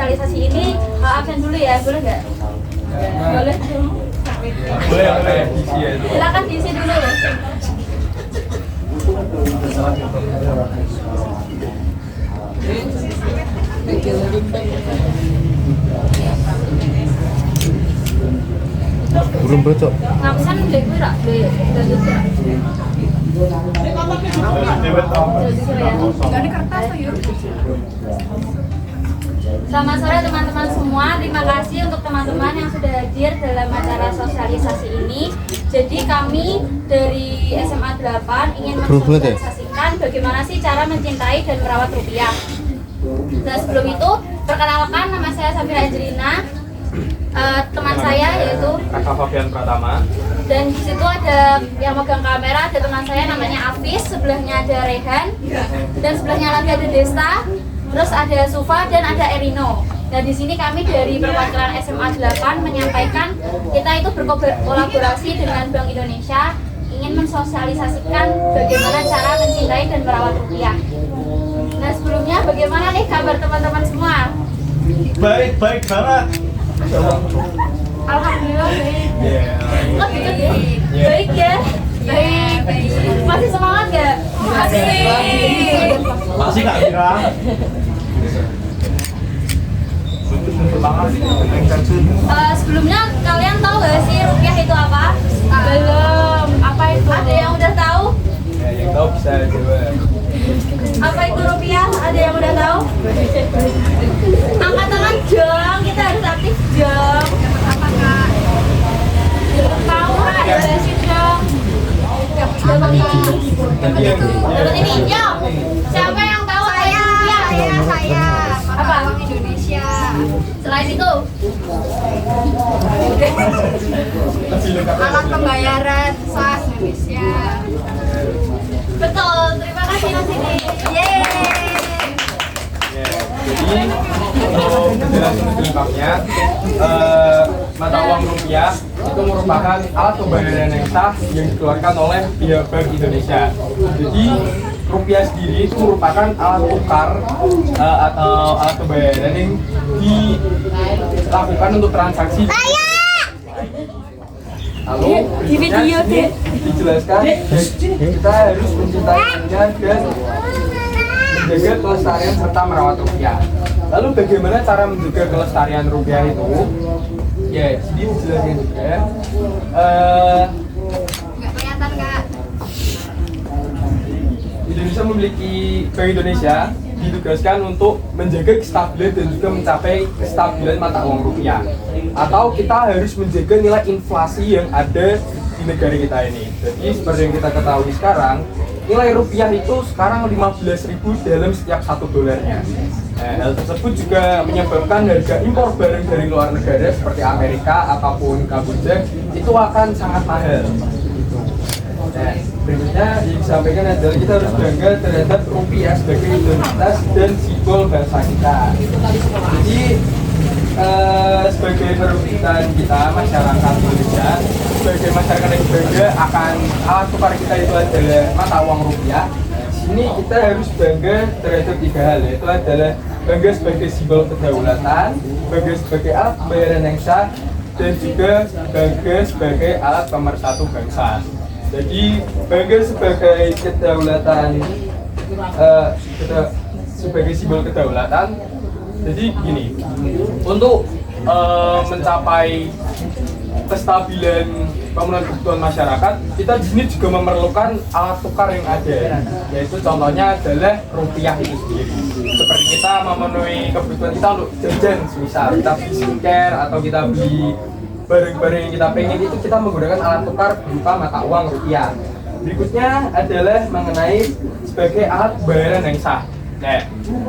sosialisasi ini absen dulu ya, boleh nggak? Boleh dong. Boleh diisi ya itu. Silakan diisi dulu. Belum bocok. Ngapsan deh gue rak deh. Selamat sore teman-teman semua. Terima kasih untuk teman-teman yang sudah hadir dalam acara sosialisasi ini. Jadi kami dari SMA 8 ingin mensosialisasikan bagaimana sih cara mencintai dan merawat rupiah. Nah sebelum itu, perkenalkan nama saya Safira Angelina. Teman saya yaitu Kakak Fabian Pratama. Dan di situ ada yang megang kamera, ada teman saya namanya Afis, sebelahnya ada Rehan, dan sebelahnya lagi ada Desta, terus ada Sufa dan ada Erino. Nah di sini kami dari perwakilan SMA 8 menyampaikan kita itu berkolaborasi dengan Bank Indonesia ingin mensosialisasikan bagaimana cara mencintai dan merawat rupiah. Nah sebelumnya bagaimana nih kabar teman-teman semua? Baik banget. Alhamdulillah baik. Yeah. Oh gitu ya? Baik ya? Baik. Masih semangat gak? Masih Kak Fira. Sebelumnya kalian tahu gak sih rupiah itu apa? Belum. Apa itu? Ada yang udah tahu? Ya, yang tahu bisa jawab. Apa itu rupiah? Ada yang udah tahu? Angkat tangan dong, kita harus aktif dong. Apa kak? Tahu kak, jelasin dong. Dapat ini, yuk. Siapa yang tahu? Saya. Apa? Bank Indonesia. Selain itu? Alat pembayaran SAS Indonesia. Betul, terima kasih Mas ini. Yeay. Jadi untuk penjelasan lebih lengkapnya, mata uang rupiah itu merupakan alat pembayaran yang sah yang dikeluarkan oleh pihak Bank Indonesia. Jadi rupiah sendiri itu merupakan alat tukar atau alat pembayaran yang dilakukan untuk transaksi. Lalu berikutnya dijelaskan kita harus mencintainya dan menjaga kelestarian serta merawat rupiah. Lalu bagaimana cara menjaga kelestarian rupiah itu? Ya, di sini dijelaskan juga. Nggak kelihatan kak. Indonesia memiliki Bank Indonesia ditugaskan untuk menjaga kestabilan dan juga mencapai kestabilan mata uang rupiah. Atau kita harus menjaga nilai inflasi yang ada di negara kita ini. Jadi seperti yang kita ketahui sekarang, nilai rupiah itu sekarang 15.000 dalam setiap $1. Nah, hal tersebut juga menyebabkan harga impor barang dari luar negara seperti Amerika ataupun Kamboja itu akan sangat mahal. Nah, berikutnya yang disampaikan adalah kita harus bangga terhadap rupiah sebagai identitas dan simbol bangsa kita. Jadi sebagai perwakilan kita masyarakat Indonesia, sebagai masyarakat yang bangga akan alat tukar kita itu adalah mata uang rupiah. Sini kita harus bangga terhadap 3 hal, yaitu adalah bangga sebagai simbol kedaulatan, bangga sebagai alat pembayaran yang sah, dan juga bangga sebagai alat pemersatu bangsa. Jadi bangga sebagai kedaulatan, sebagai simbol kedaulatan. Jadi gini, untuk mencapai kestabilan pemenuhan kebutuhan masyarakat, kita di sini juga memerlukan alat tukar yang ada, yaitu contohnya adalah rupiah itu sendiri. Seperti kita memenuhi kebutuhan kita untuk jajan, misal kita beli skincare atau kita beli barang-barang yang kita pengen, itu kita menggunakan alat tukar berupa mata uang rupiah. Berikutnya adalah mengenai sebagai alat pembayaran yang sah. Nah,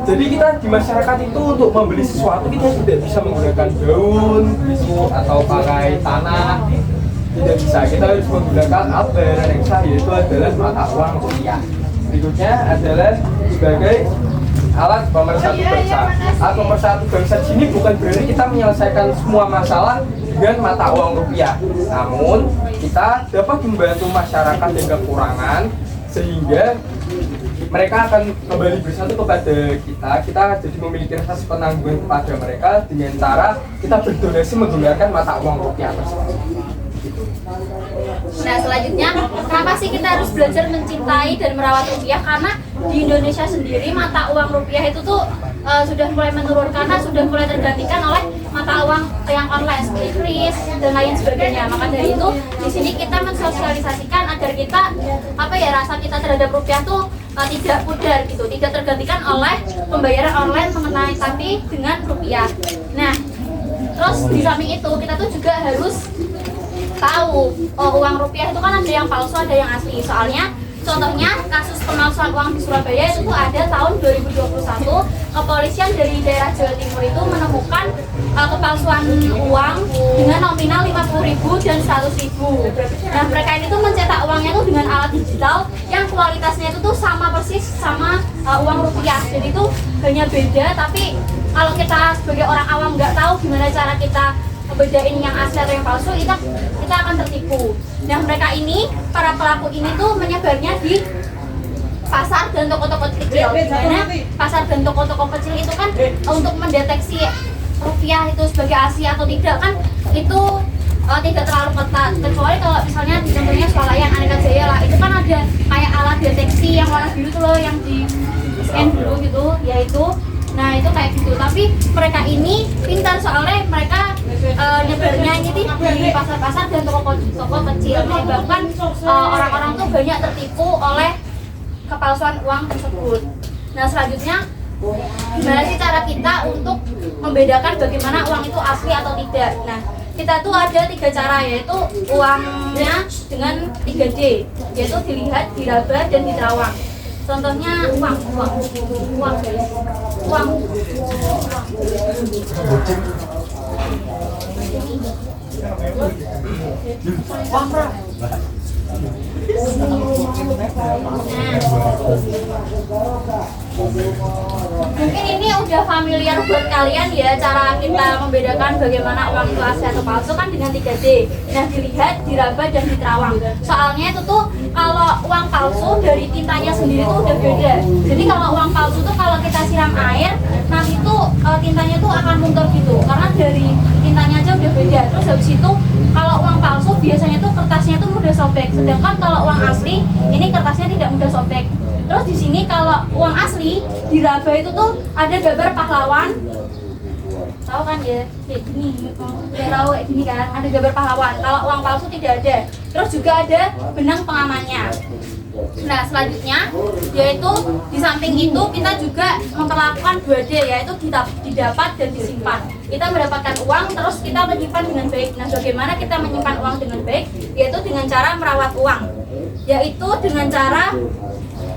jadi kita di masyarakat itu untuk membeli sesuatu kita tidak bisa menggunakan daun, pisau atau pakai tanah, tidak bisa. Kita harus menggunakan alat pembayaran yang sah, yaitu adalah mata uang rupiah. Berikutnya adalah sebagai alat pemersatu bangsa. Alat pemersatu bangsa di sini bukan berarti kita menyelesaikan semua masalah dengan mata uang rupiah, namun kita dapat membantu masyarakat yang kekurangan sehingga mereka akan kembali bersatu kepada kita jadi memiliki rasa penanggungan kepada mereka dengan cara kita berdonasi menggunakan mata uang rupiah tersebut. Nah selanjutnya, kenapa sih kita harus belajar mencintai dan merawat rupiah? Karena di Indonesia sendiri mata uang rupiah itu tuh sudah mulai menurun karena sudah mulai tergantikan oleh mata uang yang online seperti kris dan lain sebagainya. Maka dari itu di sini kita mensosialisasikan agar kita rasa kita terhadap rupiah tuh tidak pudar gitu, tidak tergantikan oleh pembayaran online mengenai tapi dengan rupiah. Nah terus di samping itu kita tuh juga harus tahu uang rupiah itu kan ada yang palsu ada yang asli. Soalnya contohnya kasus pemalsuan uang di Surabaya itu tuh ada tahun 2021, kepolisian dari daerah Jawa Timur itu menemukan kepalsuan uang dengan nominal 50.000 dan 100.000. Nah mereka ini tuh mencetak uangnya tuh dengan alat digital yang kualitasnya itu tuh sama persis sama uang rupiah. Jadi itu hanya beda, tapi kalau kita sebagai orang awam nggak tahu gimana cara kita bedain yang asli atau yang palsu, kita akan tertipu. Nah mereka ini, para pelaku ini tuh menyebarnya di pasar dan toko-toko kecil. Karena pasar dan toko-toko kecil itu kan untuk mendeteksi rupiah itu sebagai asli atau tidak kan itu tidak terlalu ketat. Kecuali kalau misalnya contohnya swalayan Aneka Jaya lah, itu kan ada kayak alat deteksi yang warna biru tuh loh, yang di scan dulu gitu, yaitu nah itu kayak gitu. Tapi mereka ini pintar soalnya mereka nyebarnya ini di pasar-pasar dan toko-toko kecil, menyebabkan orang-orang tuh banyak tertipu oleh kepalsuan uang tersebut. Nah selanjutnya, gimana sih cara kita untuk membedakan bagaimana uang itu asli atau tidak? Nah kita tuh ada 3 cara, yaitu uangnya dengan 3D, yaitu dilihat, diraba, dan diterawang. Contohnya uang guys, uang. Mungkin ini udah familiar buat kalian ya, cara kita membedakan bagaimana uang itu asli atau palsu kan dengan 3D. Nah dilihat, diraba, dan diterawang. Soalnya itu tuh kalau uang palsu dari tintanya sendiri tuh udah beda. Jadi kalau uang palsu tuh kalau kita siram air, nanti tuh tintanya tuh akan luntur gitu, karena dari tintanya aja udah beda. Terus habis itu kalau uang palsu biasanya tuh kertasnya tuh mudah sobek, sedangkan kalau uang asli ini kertasnya tidak mudah sobek. Terus di sini kalau uang asli diraba itu tuh ada gambar pahlawan, tahu kan ya, kayak gini, tahu kayak gini kan, ada gambar pahlawan. Kalau uang palsu tidak ada. Terus juga ada benang pengamannya. Nah selanjutnya yaitu di samping itu kita juga memperlakukan 2D, yaitu didapat dan disimpan. Kita mendapatkan uang terus kita menyimpan dengan baik. Nah bagaimana kita menyimpan uang dengan baik? Yaitu dengan cara merawat uang, yaitu dengan cara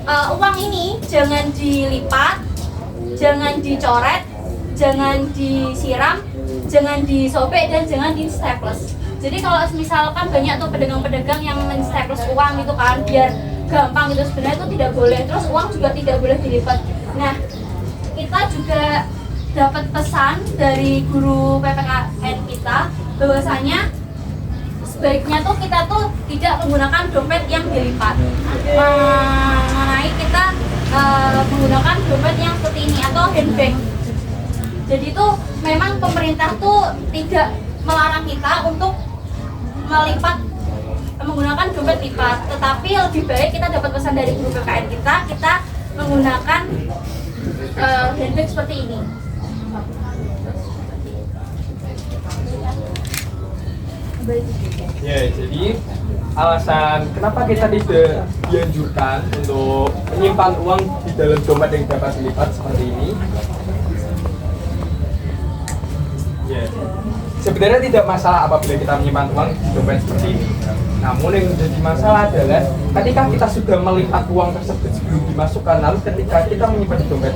uang ini jangan dilipat, jangan dicoret, jangan disiram, jangan disobek, dan jangan di staples. Jadi kalau misalkan banyak tuh pedagang-pedagang yang men-staples uang itu kan biar gampang gitu, sebenarnya itu tidak boleh. Terus uang juga tidak boleh dilipat. Nah kita juga dapat pesan dari guru PPKN kita bahwasanya sebaiknya tuh kita tuh tidak menggunakan dompet yang dilipat. Mengenai kita menggunakan dompet yang seperti ini atau handbag. Jadi tuh memang pemerintah tuh tidak melarang kita untuk menggunakan dompet lipat, tetapi lebih baik kita dapat pesan dari guru PPKN kita menggunakan handbag seperti ini. Ya, jadi alasan kenapa kita tidak dianjurkan untuk menyimpan uang di dalam dompet yang dapat dilipat seperti ini. Ya, sebenarnya tidak masalah apabila kita menyimpan uang di dompet seperti ini. Namun yang menjadi masalah adalah ketika kita sudah melipat uang tersebut sebelum dimasukkan, lalu ketika kita menyimpan di dompet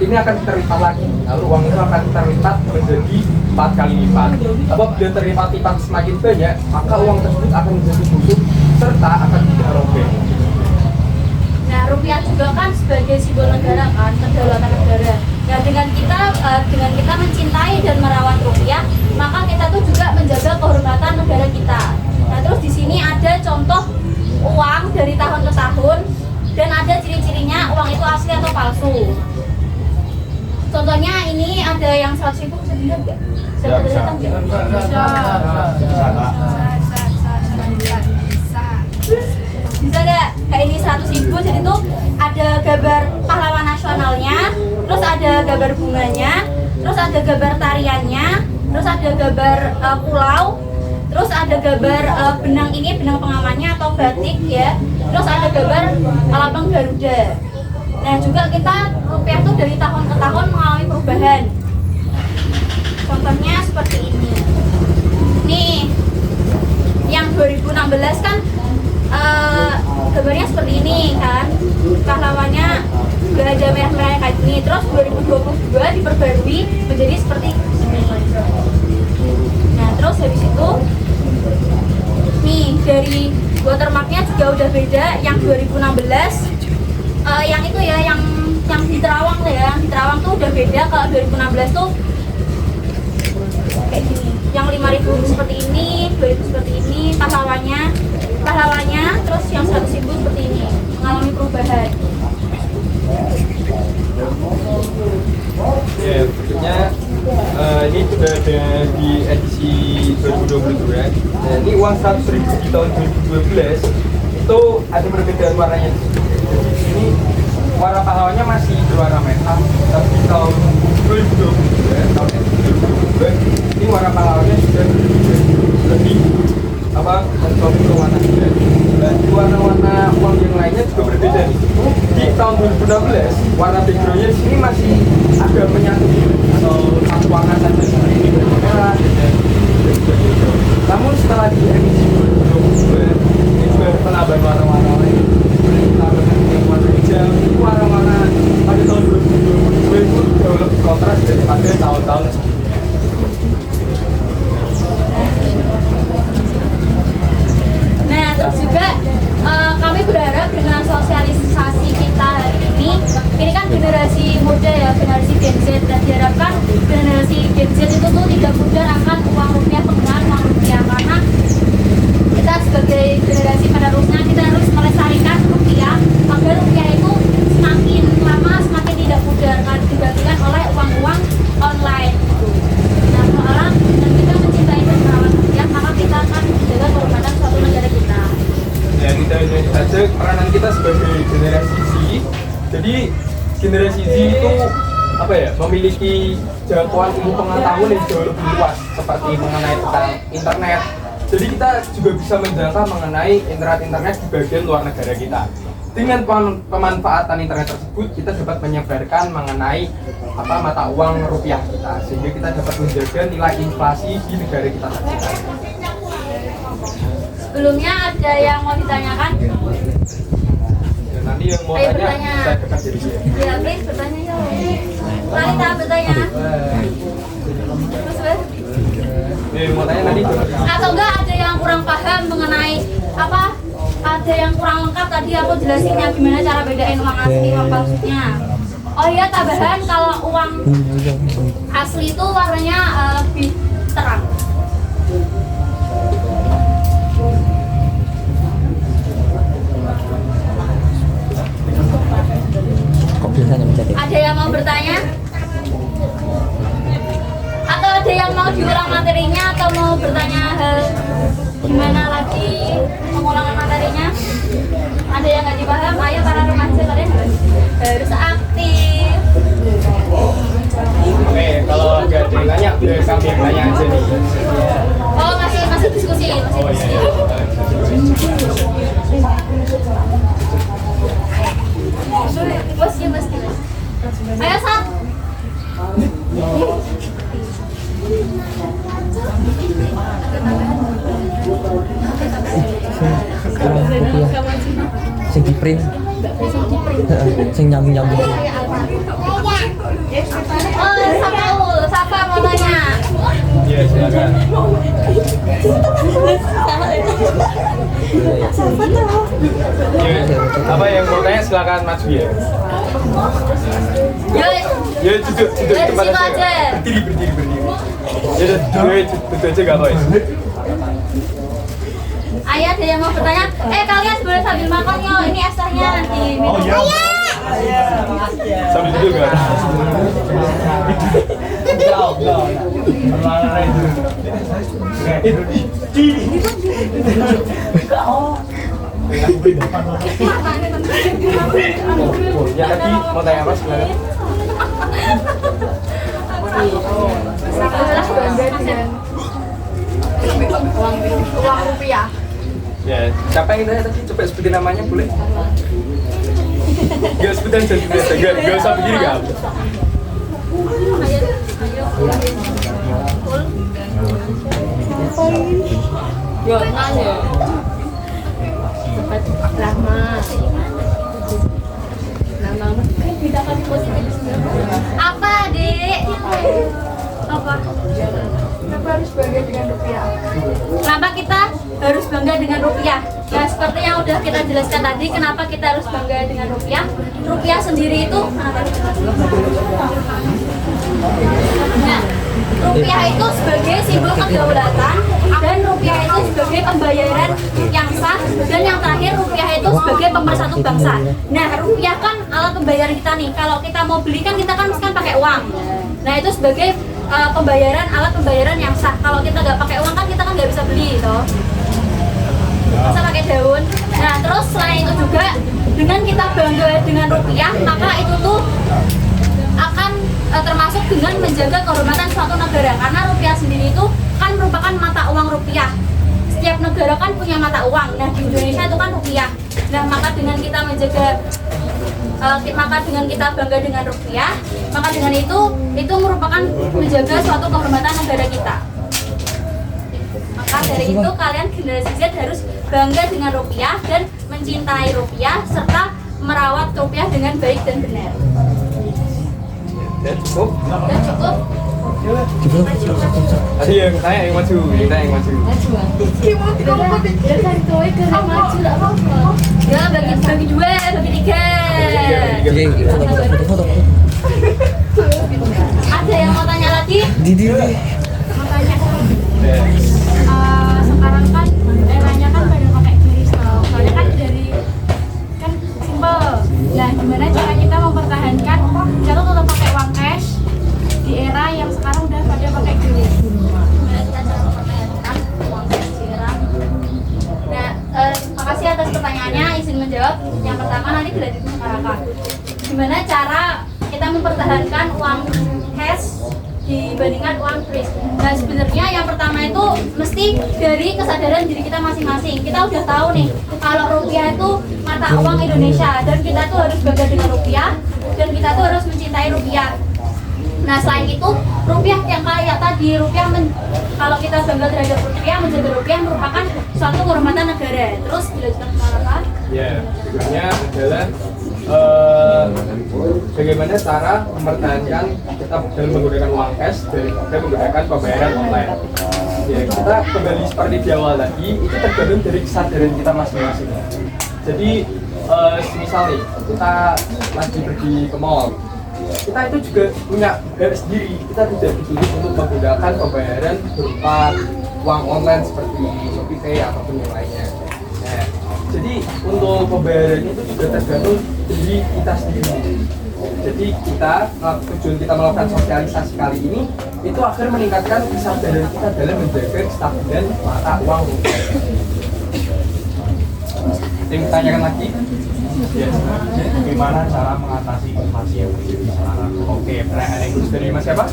ini akan terlipat lagi, lalu uang itu akan terlipat menjadi 4 kali lipat. Apabila terlipat-lipat semakin banyak, maka uang tersebut akan menjadi busuk serta akan tidak robek. Nah, rupiah juga kan sebagai simbol negara kan, kedaulatan negara. Nah, dengan kita mencintai dan merawat rupiah, maka kita tuh juga menjaga kehormatan negara kita. Nah, terus di sini ada contoh uang dari tahun ke tahun dan ada ciri-cirinya 100.000 bisa dilihat nggak? Ya, bisa. Bisa nggak? Kayak ini 100.000, jadi tuh ada gambar pahlawan nasionalnya, terus ada gambar bunganya, terus ada gambar tariannya, terus ada gambar pulau, terus ada gambar benang ini, benang pengamannya atau batik ya, terus ada gambar lambang Garuda. Nah juga kita rupiah tuh dari tahun ke tahun mengalami perubahan. Contohnya seperti ini. Nih, yang 2016 kan gambarnya seperti ini kan, pahlawannya gajah merah-merah kayak gini. Terus 2022 diperbarui menjadi seperti ini. Nah terus habis itu nih dari watermarknya juga udah beda. Yang 2016 yang itu ya, yang di Terawang tuh ya, yang di Terawang tuh udah beda. Kalau 2016 tuh kayak gini, yang 5.000 seperti ini, 2.000 seperti ini, pahlawannya, terus yang 100.000 seperti ini, mengalami perubahan. Ya, berikutnya ini sudah ada di edisi 2022. Nah, ini uang 100.000 di tahun 2012 itu ada perbedaan warnanya. Ini warna pahlawannya masih berwarna merah, tapi di tahun 2022, tahun 2022 ini warna pahlawannya sudah lebih mencoba warna hijau. Dan di warna-warna uang yang lainnya juga berbeda nih. Di tahun 2016 warna backgroundnya di sini masih agak menyatu atau satu warna saja seperti ini merah. Namun setelah di emisi 2022 ini juga penambahan warna-warna lain. Warna hijau, warna-warna pada tahun 2022 itu jauh lebih kontras daripada tahun-tahun sebelumnya. Nah terus juga kami berharap dengan sosialisasi kita hari ini kan generasi muda ya, generasi Gen Z, dan diharapkan generasi Gen Z itu tuh tidak mudah akan uang rupiah, penggunaan uang rupiah, karena kita sebagai generasi penerusnya kita harus melestarikan rupiah agar rupiah itu semakin lama semakin tidak mudah digantikan oleh uang-uang online gitu. Nah kalau dan kita mencintai dan merawat rupiah, maka kita akan menjaga kehormatan suatu negara kita. Ya, kita ini saja peranan kita sebagai generasi Z. Jadi generasi Z itu apa ya, memiliki jangkauan ilmu pengetahuan yang jauh lebih luas seperti mengenai tentang internet. Jadi kita juga bisa menjangkau mengenai internet di bagian luar negara kita. Dengan pemanfaatan internet tersebut, kita dapat menyebarkan mengenai mata uang rupiah kita, sehingga kita dapat menjaga nilai inflasi di negara kita tercinta. Sebelumnya ada yang mau ditanyakan? Dan nanti yang mau Ayo tanya bertanya. bisa dekat dari dia. Ya, please bertanya ya. Wanita bertanya. Terus Bes? Mau tanya nanti. Atau enggak ada yang kurang paham mengenai apa? Ada yang kurang lengkap tadi aku jelasinnya gimana cara bedain uang asli uang palsunya. Oh iya, tambahan kalau uang asli itu warnanya lebih terang. Kok biasanya menjadi? Ada yang mau bertanya? Atau ada yang mau diulang materinya atau mau bertanya gimana lagi pengulangan materinya? Ada yang nggak dipaham? Ayo para remaja, kalian harus aktif. Oke, kalau nggak ada yang nanya, biar kami yang nanya aja nih. Oh, masih diskusi, Oh iya. Bos, ya mas. Ayo Sat. Sing di print. Sing nyambung-nyambung. Oh, Safa mau tanya. Iya, silakan. Ya, apa yang mau tanya silakan maju ya. Ya duduk di tempat situ aja. aja. Berdiri. Ya duduk aja gak apa-apa. Ayah ada yang mau bertanya? Kalian boleh sambil makan yo. Ini es tehnya nanti minum. Sambil duduk gak? Ya tadi mau tanya apa silakan. Adalah bangga dengan uang rupiah. Ya, siapa yang tanya tadi? Coba sebutin namanya boleh? Gak sebutin aja, gak usah begini gak? Yo, nanya. Lama. Apa, Dek? Apa? Kenapa harus bangga dengan rupiah? Kenapa kita harus bangga dengan rupiah? Ya seperti yang udah kita jelaskan tadi, kenapa kita harus bangga dengan rupiah? Rupiah sendiri itu nah, rupiah itu sebagai simbol kedaulatan dan rupiah itu sebagai pembayaran yang sah dan yang terakhir rupiah itu sebagai pemersatu bangsa. Nah rupiah kan alat pembayaran kita nih. Kalau kita mau beli kan kita kan pakai uang. Nah itu sebagai pembayaran alat pembayaran yang sah. Kalau kita nggak pakai uang kan kita kan nggak bisa beli toh. Masa pakai daun. Nah terus selain itu juga dengan kita bangga dengan rupiah maka itu tuh akan termasuk dengan menjaga kehormatan suatu negara karena rupiah sendiri itu kan merupakan mata uang rupiah. Setiap negara kan punya mata uang. Nah di Indonesia itu kan rupiah. Nah maka dengan kita menjaga maka dengan kita bangga dengan rupiah maka dengan itu merupakan menjaga suatu kehormatan negara kita. Maka dari itu kalian generasi Z harus bangga dengan rupiah dan mencintai rupiah serta merawat rupiah dengan baik dan benar. Dan cukup? Dan cukup. Tadi yang saya yang maju, kita yang maju. Ya bagi dua, bagi tiga. Jadi foto. Ada yang mau tanya lagi? Didi. Mau tanya. Sekarang kan eranya kan pada pakai QRIS loh. Soalnya kan dari kan simpel. Nah, gimana cara kita mempertahankan kita tuh tetap pakai uang cash di era yang sekarang udah pada pakai QRIS? Gimana kita cara mempertahankan uang cash di era? Nah, makasih atas pertanyaannya. Izin menjawab. Yang pertama nanti dilanjutkan. Gimana cara kita mempertahankan uang cash dibandingkan uang QRIS? Nah sebenarnya yang pertama itu mesti dari kesadaran diri kita masing-masing. Kita udah tahu nih kalau rupiah itu mata uang Indonesia dan kita tuh harus bangga dengan rupiah dan kita tuh harus mencintai rupiah. Nah selain itu rupiah yang kayak tadi rupiah kalau kita bangga terhadap rupiah, menjaga rupiah merupakan suatu kehormatan negara. Terus dilanjutkan kemana Pak? Ya, berikutnya adalah bagaimana cara mempertahankan kita dalam menggunakan uang cash dan menggunakan pembayaran online. Ya, kita kembali seperti di awal tadi, itu tergantung dari kesadaran kita masing-masing. Jadi, misalnya kita lagi pergi ke mall, kita itu juga punya hak sendiri. Kita tidak dituntut untuk menggunakan pembayaran berupa uang online seperti Shopee ataupun yang lainnya. Nah, jadi untuk pembayaran itu juga tergantung dari kita sendiri. Jadi tujuan kita melakukan sosialisasi kali ini itu agar meningkatkan kesadaran kita dalam menjaga kestabilan mata uang rupiah. Yang ditanyakan lagi, ya, Bagaimana cara mengatasi inflasi yang terjadi sekarang? oke, pertanyaan yang khusus dari Mas siapa?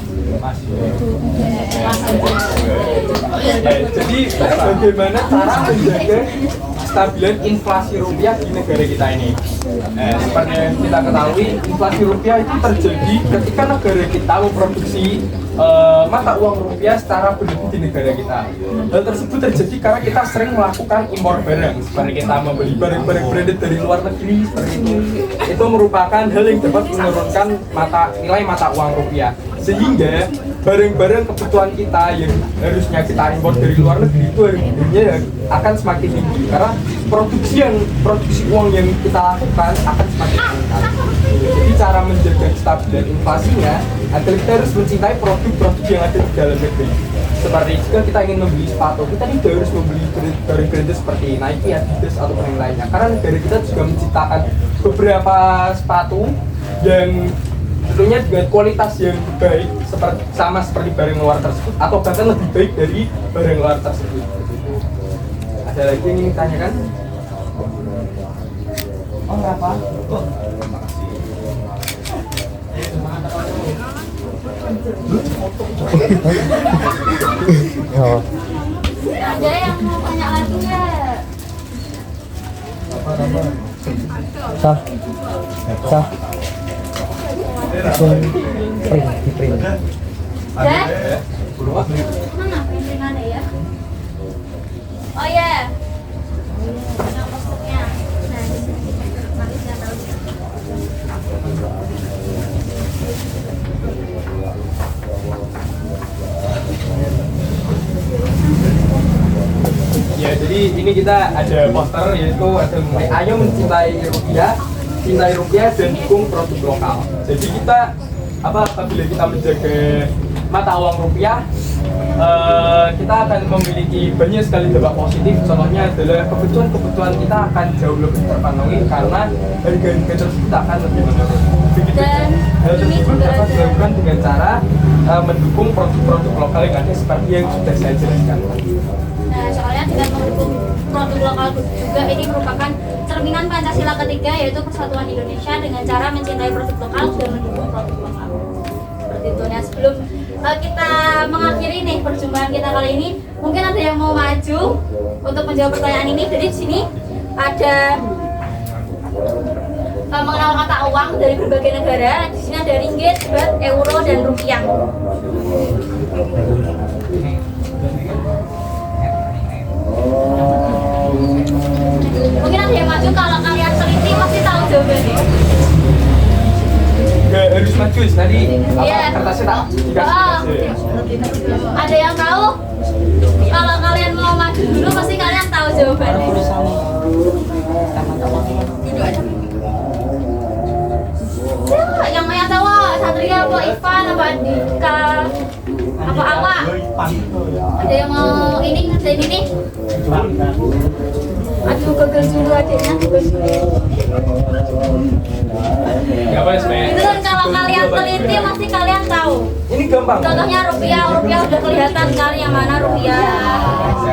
Mas, Ya, jadi bagaimana cara menjaga kestabilan inflasi rupiah di negara kita ini? Seperti yang kita ketahui, inflasi rupiah itu terjadi ketika negara kita memproduksi mata uang rupiah secara berlebih di negara kita. Hal tersebut terjadi karena kita sering melakukan impor barang, seperti kita membeli barang-barang branded dari luar negeri seperti itu. Itu merupakan hal yang dapat menurunkan nilai mata uang rupiah, sehingga barang-barang kebutuhan kita yang harusnya kita impor dari luar negeri itu harganya akan semakin tinggi karena produksi uang yang kita lakukan akan semakin meningkat. Jadi cara menjaga kestabilan inflasinya adalah kita harus mencintai produk-produk yang ada di dalam negeri. Seperti jika kita ingin membeli sepatu, kita tidak harus membeli brand-brand seperti Nike, Adidas ataupun yang lainnya. Karena negara kita juga menciptakan beberapa sepatu yang tentunya dengan kualitas yang baik seperti barang luar tersebut atau bahkan lebih baik dari barang luar tersebut. Ada lagi yang ingin ditanyakan? Oh, berapa? Oh. Ada yang mau tanya lagi nggak? Sah. Sah. Print, di print. Dan mana printingannya ya? Oh ya. Yang posternya. Nah, di sini. Nanti saya tahu. Ya, jadi ini kita ada poster yaitu ada mengenai ayo cintai rupiah dan dukung produk lokal. Jadi kita apabila kita menjaga mata uang rupiah, kita akan memiliki banyak sekali dampak positif. Contohnya adalah kebutuhan kita akan jauh lebih terpenuhi karena harga tersebut akan lebih menurun. Begitu. Dan Hal ini tersebut juga dapat ada. dilakukan dengan cara mendukung produk-produk lokal yang ada seperti yang sudah saya jelaskan. Nah, soalnya dengan mendukung produk lokal juga ini merupakan cerminan Pancasila ketiga, yaitu Persatuan Indonesia dengan cara mencintai produk lokal dan mendukung produk lokal. Seperti itu. Nah, sebelum kita mengakhiri nih perjumpaan kita kali ini, mungkin ada yang mau maju untuk menjawab pertanyaan ini. Jadi di sini ada mengenal mata uang dari berbagai negara. Di sini ada ringgit, baht, euro, dan rupiah. Mungkin ada yang maju, kalau kalian teliti pasti tahu jawabannya. Gak harus maju, tadi Iya. kertasnya tak dikasih. Ada yang tahu? Kalau kalian mau maju dulu pasti kalian tahu jawabannya. Siapa yang tahu? Satria apa Ivan apa Andika apa Awa? Ada yang mau ini ngerjain ini? Aduh, gagal dulu adiknya, gagal dulu. Gak apa sebenarnya. Itu kan kalau kalian teliti pasti kalian tahu. Ini gampang. Contohnya rupiah udah kelihatan sekali yang mana rupiah.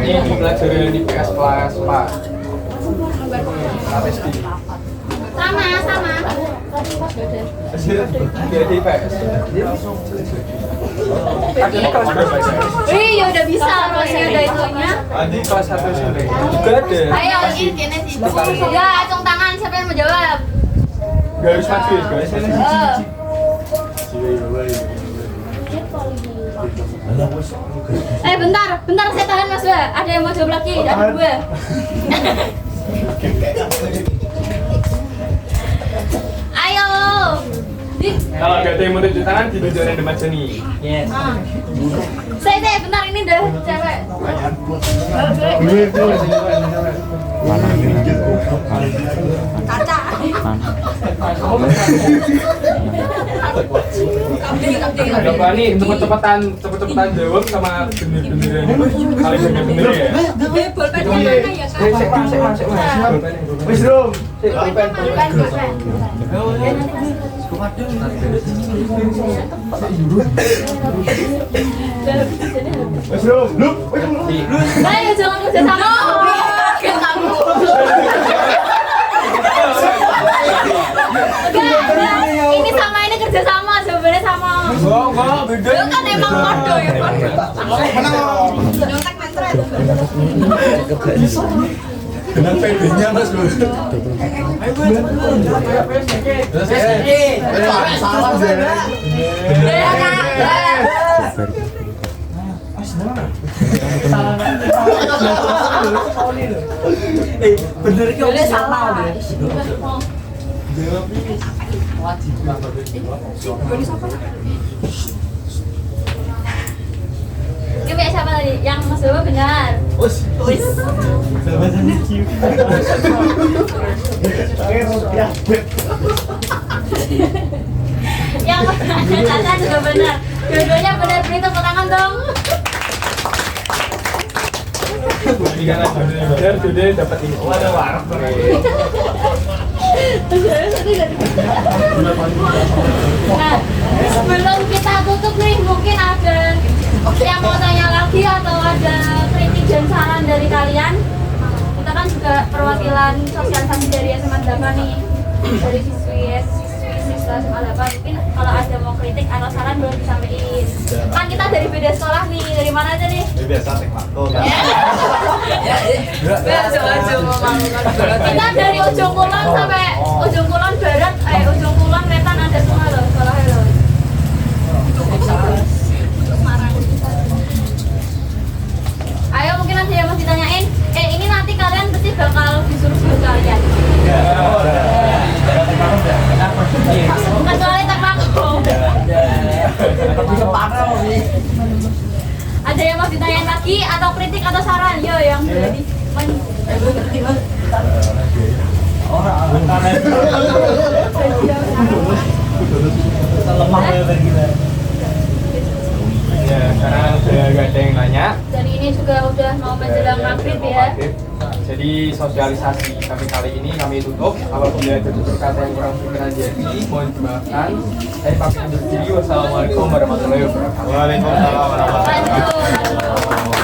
Ini dipelajari di PS kelas 4. Aresti. Sama. Dia di PS. Ada di kelas berapa sih? Wih, ya udah bisa masih ada itunya. Ada di kelas 1 SMP. Juga ada. Ayo, ini ya, acung tangan siapa yang mau jawab? Gak harus maju ya, guys. Bentar saya tahan Mas Ba. Ada yang mau jawab lagi? Ada dua. Ayo. Kalau gak ada yang mau tunjuk tangan, ditunjuk random aja nih. Ah. Saya bentar ini dah cewek. Kaca. Coba nih cepet-cepetan jawab sama bener-bener kalian bener-bener ya. Bolpennya mana ya, Kak? Wis Rom. Wis Rom. Ayo jangan kerja sama. Ini sama ini kerja sama, jawabannya sama. Enggak, beda. Lu kan emang kode ya kode. Nyontek mentre. Dengan PD-nya Mas Bro. Salah sih. Ya Kak. Bener ki Boleh salah. Coba siapa tadi? Yang Mas Bawa benar. Wis. Yang Caca juga benar. Dua-duanya benar, beri tepuk tangan dong. Buktikan aja benar, sudah dapat ini. Waduh, warap. Nah, sebelum kita tutup nih, mungkin ada yang mau tanya lagi atau ada kritik dan saran dari kalian. Kita kan juga perwakilan sosialisasi dari SMA 8 nih, dari siswa SMA 8. Mungkin kalau ada mau kritik atau saran boleh disampaikan. Kan kita dari beda sekolah nih, dari mana aja nih? Biasa tekmato kan. Kita dari ujung kulon sampai ujung kulon barat, ujung kulon wetan ada semua loh sekolahnya loh. Ayo mungkin ada yang mau ditanyain. Ini nanti kalian pasti bakal disuruh kalian. Kecuali Tekmako. Ada yang mau ditanyain lagi atau kritik atau saran? Yo yang jadi. Ya, sekarang sudah gak ada yang nanya. Dan ini juga udah mau menjelang maghrib ya. Jadi sosialisasi kami kali ini kami tutup. Apabila ada tutur kata yang kurang berkenan jadi, mohon dimaafkan. Saya pamit undur diri. Wassalamualaikum warahmatullahi wabarakatuh. Waalaikumsalam warahmatullahi wabarakatuh. Lanjut.